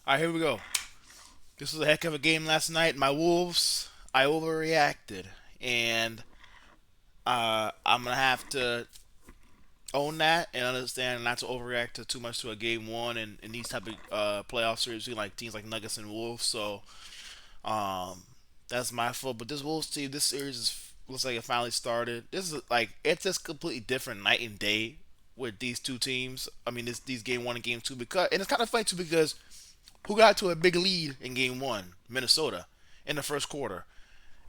All right, here we go. This was a heck of a game last night. My Wolves, I overreacted, and I'm gonna have to own that and understand not to overreact to too much to a game one and in these type of playoff series, like teams like Nuggets and Wolves. So um, that's my fault. But this Wolves team, this series looks like it finally started. This is like it's just completely different night and day with these two teams. I mean, these game one and game two because and it's kind of funny too because who got to a big lead in game one? Minnesota in the first quarter,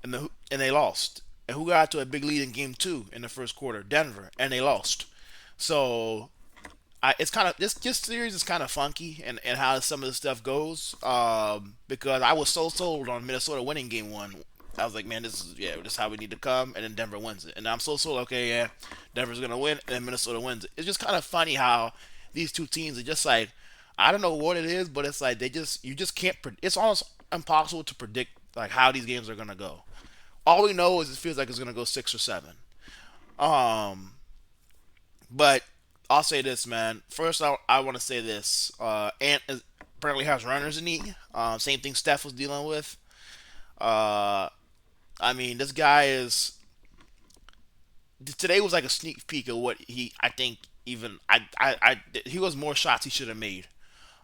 and they lost. And who got to a big lead in game two in the first quarter? Denver, and they lost. So it's kind of this series is kind of funky and how some of the stuff goes. Because I was so sold on Minnesota winning game one. I was like, man, this is how we need to come, and then Denver wins it. And I'm so sold. Okay, yeah, Denver's gonna win, and then Minnesota wins it. It's just kind of funny how these two teams are just like, I don't know what it is, but it's like you just can't. It's almost impossible to predict like how these games are gonna go. All we know is it feels like it's gonna go 6 or 7. Um, but I'll say this, man. First, I want to say this. Ant apparently has runner's knee. Same thing Steph was dealing with. Uh, I mean, this guy is. Today was like a sneak peek of what I think. Even he was more shots he should have made.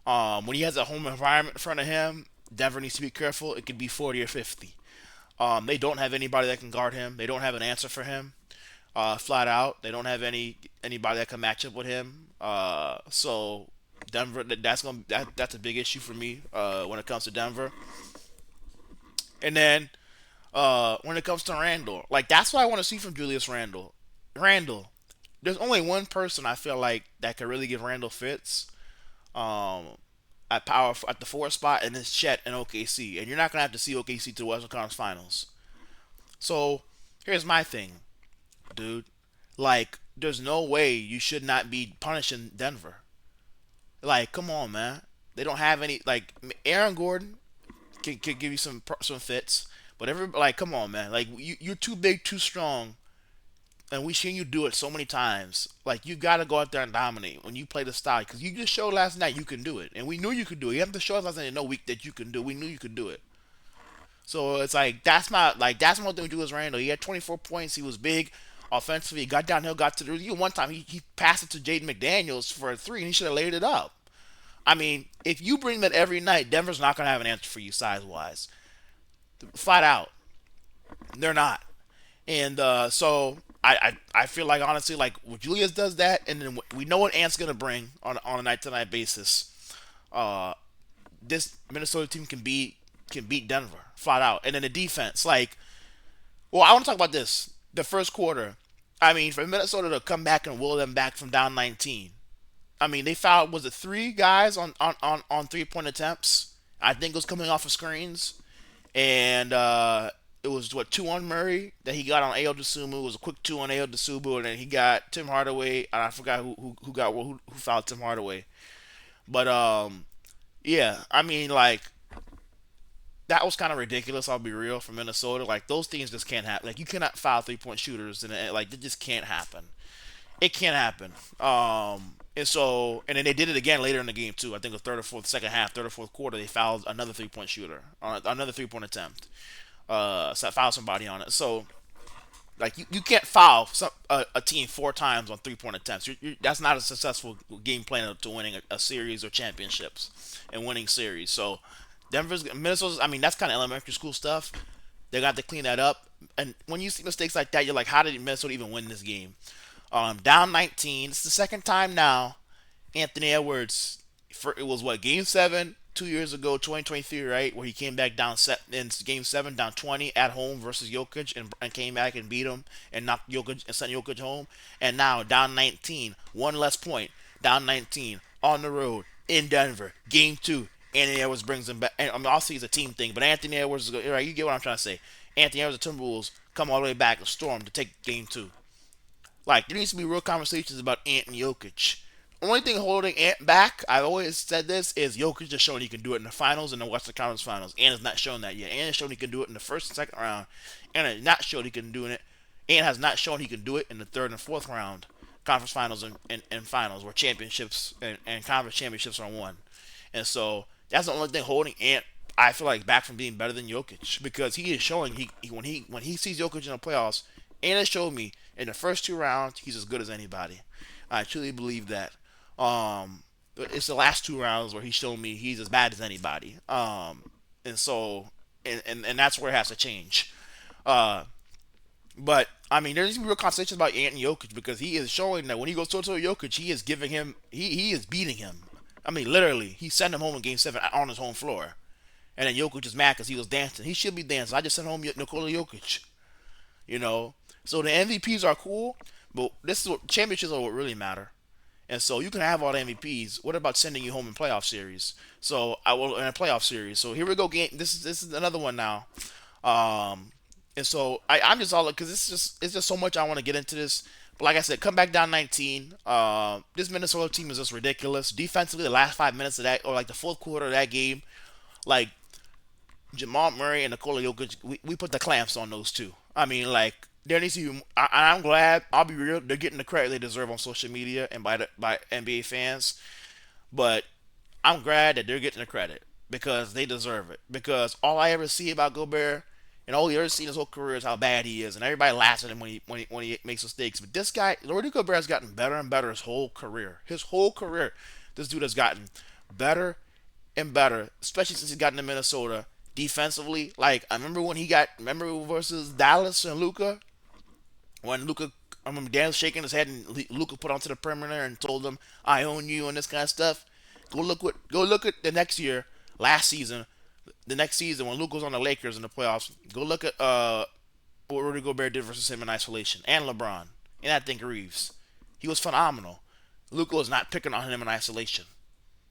When he has a home environment in front of him, Denver needs to be careful. It could be 40 or 50. They don't have anybody that can guard him. They don't have an answer for him. Flat out. They don't have anybody that can match up with him. So Denver, that's a big issue for me when it comes to Denver. And then when it comes to Randall, like that's what I want to see from Julius Randall. Randall, there's only one person I feel like that could really give Randall fits um, at power at the four spot, and it's Chet and OKC. And you're not gonna have to see OKC to the Western Conference Finals. So here's my thing, dude. Like, there's no way you should not be punishing Denver. Like, come on, man. They don't have any. Like, Aaron Gordon can give you some fits, but like, come on, man. Like, you're too big, too strong, and we've seen you do it so many times. Like, you got to go out there and dominate when you play the style, because you just showed last night you can do it, and we knew you could do it. You have to show us last night in no week that you can do it. We knew you could do it. So it's like that's my thing with Julius Randle. He had 24 points. He was big offensively. He got downhill, got to the one time he passed it to Jaden McDaniels for a three, and he should have laid it up. I mean, if you bring that every night, Denver's not gonna have an answer for you size wise, flat out. They're not, and so I feel like honestly, like when Julius does that, and then we know what Ant's gonna bring on a night to night basis. Uh, this Minnesota team can beat Denver flat out, and then the defense, like, well, I want to talk about this. The first quarter, I mean, for Minnesota to come back and will them back from down 19. I mean, they fouled was it three guys on 3 point attempts. I think it was coming off of screens, and it was what two on Murray that he got on Ayo Dosunmu. It was a quick two on Ayo Dosunmu, and then he got Tim Hardaway. And I forgot who fouled Tim Hardaway, but yeah, I mean like that was kind of ridiculous. I'll be real for Minnesota. Like those things just can't happen. Like you cannot foul 3 point shooters, and like it just can't happen. It can't happen. And so and then they did it again later in the game too. I think the third or fourth, second half, third or fourth quarter, they fouled another 3 point shooter on another 3 point attempt. So fouled somebody on it. So like you can't foul a team 4 times on 3 point attempts. That's not a successful game plan to winning a series or championships and winning series. So Minnesota's. I mean, that's kind of elementary school stuff. They got to clean that up. And when you see mistakes like that, you're like, how did Minnesota even win this game? Down 19. It's the second time now. Anthony Edwards. It was what game 7 2 years ago, 2023, right, where he came back down in game 7, down 20 at home versus Jokic, and came back and beat him and knocked Jokic and sent Jokic home. And now down 19, one less point, down 19 on the road in Denver, game 2. Anthony Edwards brings him back. And, I mean, obviously it's a team thing, but Anthony Edwards is right. You get what I'm trying to say. Anthony Edwards, the Timberwolves, come all the way back and storm to take game 2. Like there needs to be real conversations about Ant and Jokic. Only thing holding Ant back, I've always said this, is Jokic just showing he can do it in the finals and the Western Conference Finals. Ant has not shown that yet. Ant has shown he can do it in the first and second round. Ant has not shown he can do it. Ant has not shown he can do it in the third and fourth round conference finals and finals where championships and conference championships are won. And so That's the only thing holding Ant, I feel like, back from being better than Jokic, because he is showing when he sees Jokic in the playoffs. Ant has showed me in the first two rounds he's as good as anybody. I truly believe that. It's the last two rounds where he showed me he's as bad as anybody. And so and that's where it has to change. Uh, but I mean, there's real conversations about Ant and Jokic because he is showing that when he goes toe to Jokic, he is giving him he is beating him. I mean, literally, he sent him home in Game 7 on his home floor, and then Jokic is mad because he was dancing. He should be dancing. I just sent home Nikola Jokic. You know, so the MVPs are cool, but this is what championships are what really matter. And so you can have all the MVPs. What about sending you home in playoff series? So I will in a playoff series. So here we go. Game. This is another one now. Um, and so I'm just all because it's just so much I want to get into this. But like I said, come back down 19. This Minnesota team is just ridiculous. Defensively, the last 5 minutes of that, or like the fourth quarter of that game, like Jamal Murray and Nikola Jokic, we put the clamps on those two. I mean, like there needs to be. I'm glad. I'll be real. They're getting the credit they deserve on social media and by NBA fans. But I'm glad that they're getting the credit because they deserve it. Because all I ever see about Gobert and all he ever seen his whole career is how bad he is, and everybody laughs at him when he makes mistakes. But this guy, Rudy Gobert, has gotten better and better his whole career. His whole career, this dude has gotten better and better, especially since he got into Minnesota defensively. Like I remember when he got remember versus Dallas and Luca when Luca. I remember Dan shaking his head and Luca put onto the perimeter and told him, "I own you" and this kind of stuff. Go look at the next year, last season, the next season when Luka was on the Lakers in the playoffs. Go look at what Rudy Gobert did versus him in isolation and LeBron and I think Reeves. He was phenomenal. Luka was not picking on him in isolation.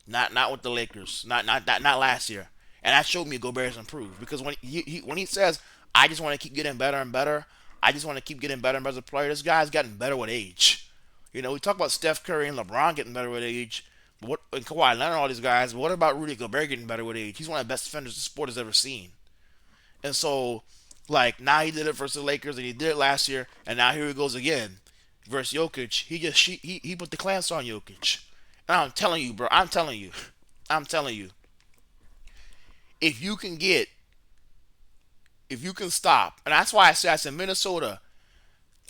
Not with the Lakers. Not last year. And that showed me Gobert's improved because when he says I just want to keep getting better and better, I just want to keep getting better and better as a player. This guy's gotten better with age. You know, we talk about Steph Curry and LeBron getting better with age. What and Kawhi Leonard, all these guys. But what about Rudy Gobert getting better with age? He's one of the best defenders the sport has ever seen. And so, like now he did it versus the Lakers, and he did it last year, and now here he goes again versus Jokic. He put the clamps on Jokic. And I'm telling you, bro. I'm telling you. If you can get, if you can stop, and that's why I said Minnesota.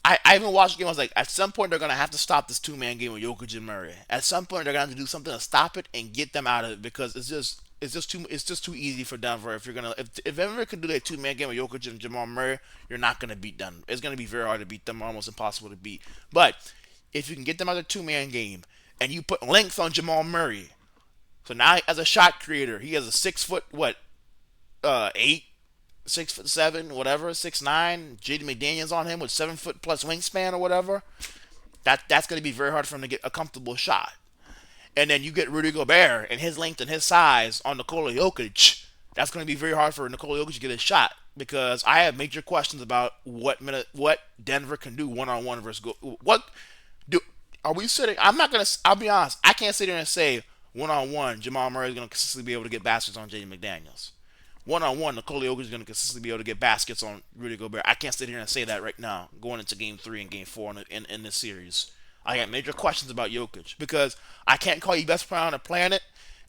I even watched the game. I was like, at some point they're gonna have to stop this two-man game with Jokic and Murray. At some point they're gonna have to do something to stop it and get them out of it because it's just too easy for Denver. If Denver can do that two-man game with Jokic and Jamal Murray, you're not gonna beat them. It's gonna be very hard to beat them, almost impossible to beat. But if you can get them out of the two-man game and you put length on Jamal Murray, so now as a shot creator, he has a 6 foot 8, 6'7", whatever, 6'9". JD McDaniels on him with 7 foot plus wingspan or whatever. That's going to be very hard for him to get a comfortable shot. And then you get Rudy Gobert and his length and his size on Nikola Jokic. That's going to be very hard for Nikola Jokic to get a shot because I have major questions about what Denver can do one on one versus what do are we sitting? I'm not gonna. I'll be honest. I can't sit there and say one on one Jamal Murray is going to consistently be able to get baskets on JD McDaniels. One on one, Nikola Jokic is going to consistently be able to get baskets on Rudy Gobert. I can't sit here and say that right now, going into Game 3 and Game 4 in this series. I got major questions about Jokic because I can't call you best player on the planet,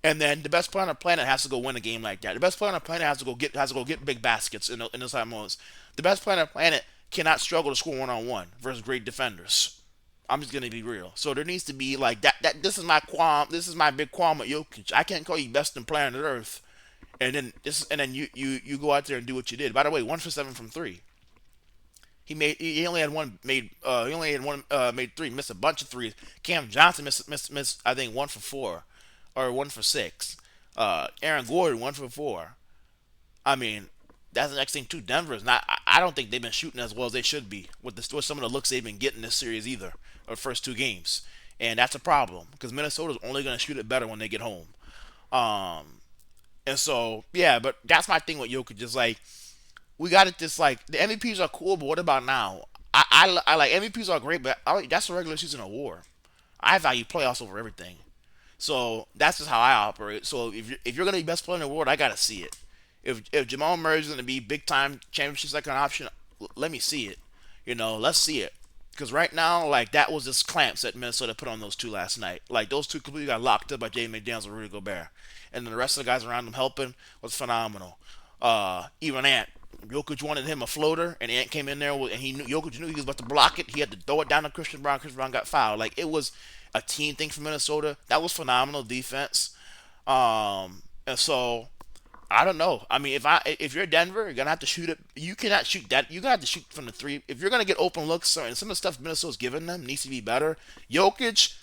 and then the best player on the planet has to go win a game like that. The best player on the planet has to go get big baskets in those high moments. The best player on the planet cannot struggle to score one on one versus great defenders. I'm just gonna be real. So there needs to be like that. This is my qualm. This is my big qualm with Jokic. I can't call you best in player on the earth and then you go out there and do what you did. By the way, 1 for 7 from three. He only had one made made three, missed a bunch of threes. Cam Johnson missed I think 1 for 4 or 1 for 6. Aaron Gordon 1 for 4. I mean, that's the next thing too. Denver is not. I don't think they've been shooting as well as they should be with some of the looks they've been getting this series either, or first two games, and that's a problem because Minnesota's only going to shoot it better when they get home. Um, and so yeah, but that's my thing with Jokic. Just like we got it. Just like the MVPs are cool, but what about now? I like MVPs are great, but that's a regular season award. I value playoffs over everything. So that's just how I operate. So if you're gonna be best player in the world, I gotta see it. If Jamal Murray is gonna be big time championship second option, let me see it. Let's see it. Because right now, like that was just clamps that Minnesota put on those two last night. Like those two completely got locked up by Jaden McDaniels and Rudy Gobert, and then the rest of the guys around him helping was phenomenal. Even Ant, Jokic wanted him a floater, and Ant came in there and he knew Jokic knew he was about to block it. He had to throw it down to Christian Brown. Christian Brown got fouled. Like it was a team thing for Minnesota. That was phenomenal defense. And so I don't know. I mean, if you're Denver, you're gonna have to shoot it. You cannot shoot that. You're gonna have to shoot from the three. If you're gonna get open looks, and some of the stuff Minnesota's giving them needs to be better. Jokic,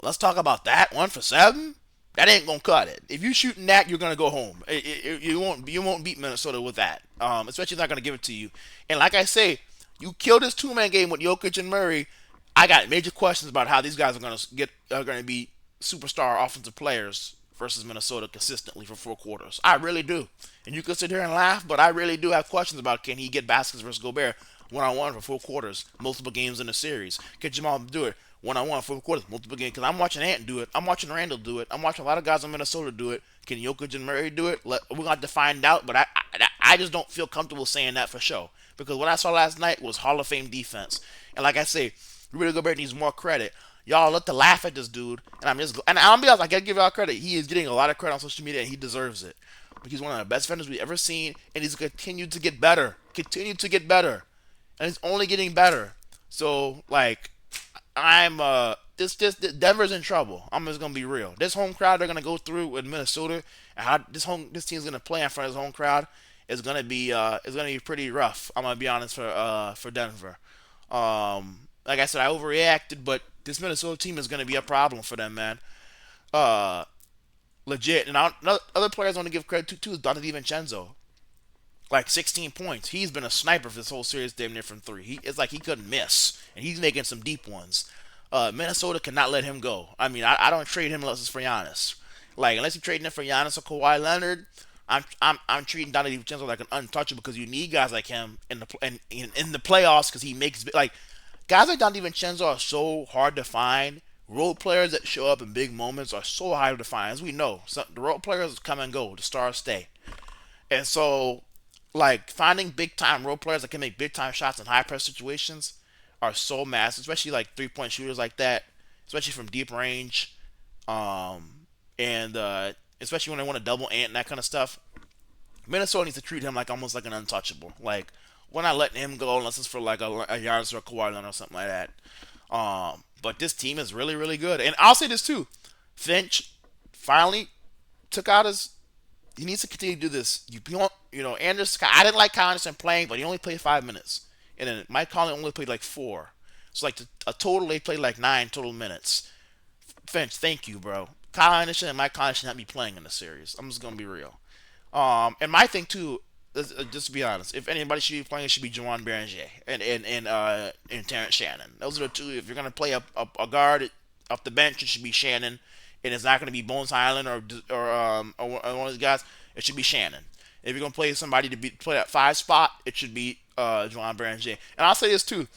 let's talk about that. 1 for 7. That ain't gonna cut it. If you shooting that, you're gonna go home. You won't beat Minnesota with that. Especially if they're not gonna give it to you. And like I say, you kill this 2-man game with Jokic and Murray. I got major questions about how these guys are gonna be superstar offensive players versus Minnesota consistently for 4 quarters. I really do. And you can sit here and laugh, but I really do have questions about can he get baskets versus Gobert 1-on-1 for 4 quarters, multiple games in a series. Can Jamal do it 1-on-1 for 4 quarters, multiple games? Because I'm watching Ant do it. I'm watching Randall do it. I'm watching a lot of guys in Minnesota do it. Can Jokic and Murray do it? We're going to have to find out, but I just don't feel comfortable saying that for sure. Because what I saw last night was Hall of Fame defense. And like I say, Rudy Gobert needs more credit. Y'all look to laugh at this dude, and I'll be honest, I gotta give y'all credit. He is getting a lot of credit on social media, and he deserves it. But he's one of the best defenders we've ever seen, and he's continued to get better, and he's only getting better. So like, I'm this Denver's in trouble. I'm just gonna be real. This home crowd they're gonna go through with Minnesota, and how this team's gonna play in front of his home crowd is gonna be pretty rough. I'm gonna be honest for Denver. Like I said, I overreacted, but this Minnesota team is going to be a problem for them, man. Uh, Legit. And other players I want to give credit to too is Dante DiVincenzo. Like 16 points. He's been a sniper for this whole series, damn near from three. It's like he couldn't miss, and he's making some deep ones. Minnesota cannot let him go. I mean, I don't trade him unless it's for Giannis. Like unless you're trading him for Giannis or Kawhi Leonard, I'm treating Dante DiVincenzo like an untouchable because you need guys like him in the playoffs because he makes like guys like Don DiVincenzo are so hard to find. Role players that show up in big moments are so hard to find. As we know, the role players come and go, the stars stay. And so, like, finding big time role players that can make big time shots in high press situations are so massive, especially like 3-point shooters like that, especially from deep range. And especially when they want to double ant and that kind of stuff. Minnesota needs to treat him like almost like an untouchable. Like, we're not letting him go unless it's for like a Giannis or a Kawhi Leonard or something like that. But this team is really, really good. And I'll say this too. Finch finally took out his. He needs to continue to do this. Anderson. I didn't like Kyle Anderson playing, but he only played 5 minutes, and then Mike Conley only played like 4. So like a total, they played like 9 total minutes. Finch, thank you, bro. Kyle Anderson and Mike Conley should not be playing in the series. I'm just gonna be real. And my thing too, just to be honest, if anybody should be playing, it should be Juwan Beranger and Terrence Shannon. Those are the two. If you're gonna play a guard off the bench, it should be Shannon, and it's not gonna be Bones Highland or one of these guys. It should be Shannon. If you're gonna play somebody to play that 5 spot, it should be Juwan Beranger. And I'll say this too.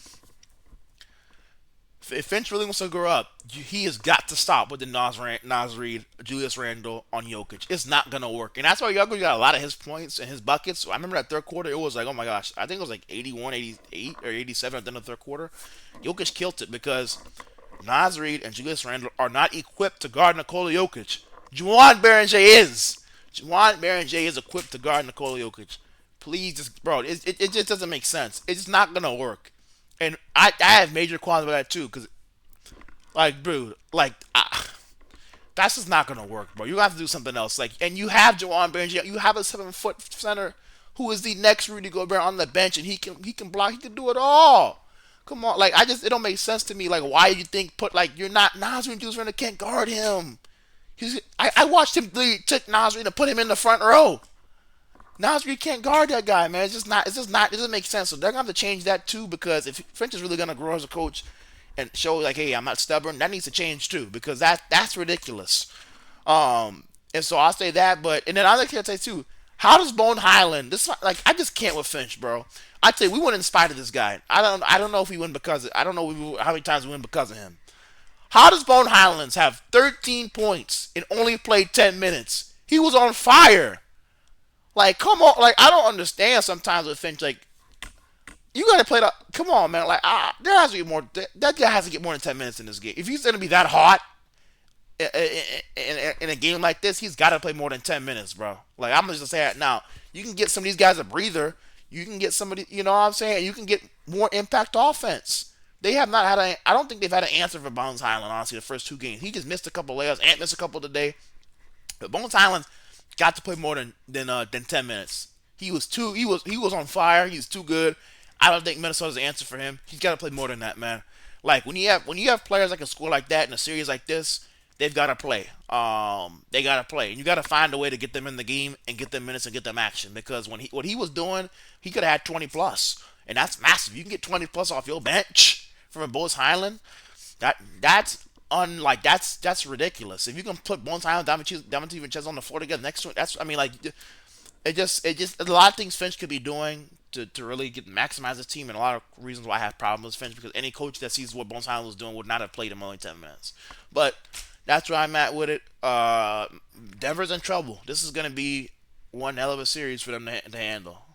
If Finch really wants to grow up, he has got to stop with the Nas Reed, Julius Randle on Jokic. It's not gonna work, and that's why Jokic got a lot of his points and his buckets. So I remember that third quarter, it was like, oh my gosh, I think it was like 81, 88, or 87 at the end of the third quarter. Jokic killed it because Nas Reed and Julius Randle are not equipped to guard Nikola Jokic. Juwan Beranger is. Juwan Beranger is equipped to guard Nikola Jokic. Please, just bro, it just doesn't make sense. It's not gonna work. And I have major qualms with that too, because, like, bro, like, that's just not gonna work, bro. You have to do something else. Like, and you have Juwan Beranger, you have a 7-foot center who is the next Rudy Gobert on the bench, and he can block, he can do it all. Come on, like, it don't make sense to me. Like, why you think you're not Nasri and Julius Randle can't guard him? I watched him took Nasri and put him in the front row. Nasri can't guard that guy, man. It doesn't make sense. So they're gonna have to change that too, because if Finch is really gonna grow as a coach and show like, hey, I'm not stubborn, that needs to change too, because that's ridiculous. And so I'll say that, and then I like to say too, how does Bone Highland? Like, I just can't with Finch, bro. I'd say we win in spite of this guy. I don't know if we win I don't know how many times we win because of him. How does Bone Highlands have 13 points and only played 10 minutes? He was on fire. Like, come on. Like, I don't understand sometimes with Finch. Like, You gotta play the. Come on, man. Like, there has to be more. That guy has to get more than 10 minutes in this game. If he's gonna be that hot in a game like this, he's got to play more than 10 minutes, bro. Like, I'm just gonna say it now. You can get some of these guys a breather. You can get somebody. You know what I'm saying? You can get more impact offense. They have not had a. I don't think they've had an answer for Bones Highland. Honestly, the first two games, he just missed a couple layups. Ant missed a couple today. But Bones Highland got to play more than 10 minutes. He was on fire. He was too good. I don't think Minnesota's the answer for him. He's got to play more than that, man. Like when you have players that can score like that in a series like this, they've got to play. They got to play, and you got to find a way to get them in the game and get them minutes and get them action. Because what he was doing, he could have had 20 plus, and that's massive. You can get 20 plus off your bench from a Bones Highland. That's ridiculous. If you can put Bones Highland, Diamond Chess on the floor together next to it, that's I mean like it just a lot of things Finch could be doing to really maximize his team, and a lot of reasons why I have problems with Finch because any coach that sees what Bones Highland was doing would not have played him only 10 minutes. But that's where I'm at with it. Denver's in trouble. This is gonna be one hell of a series for them to handle.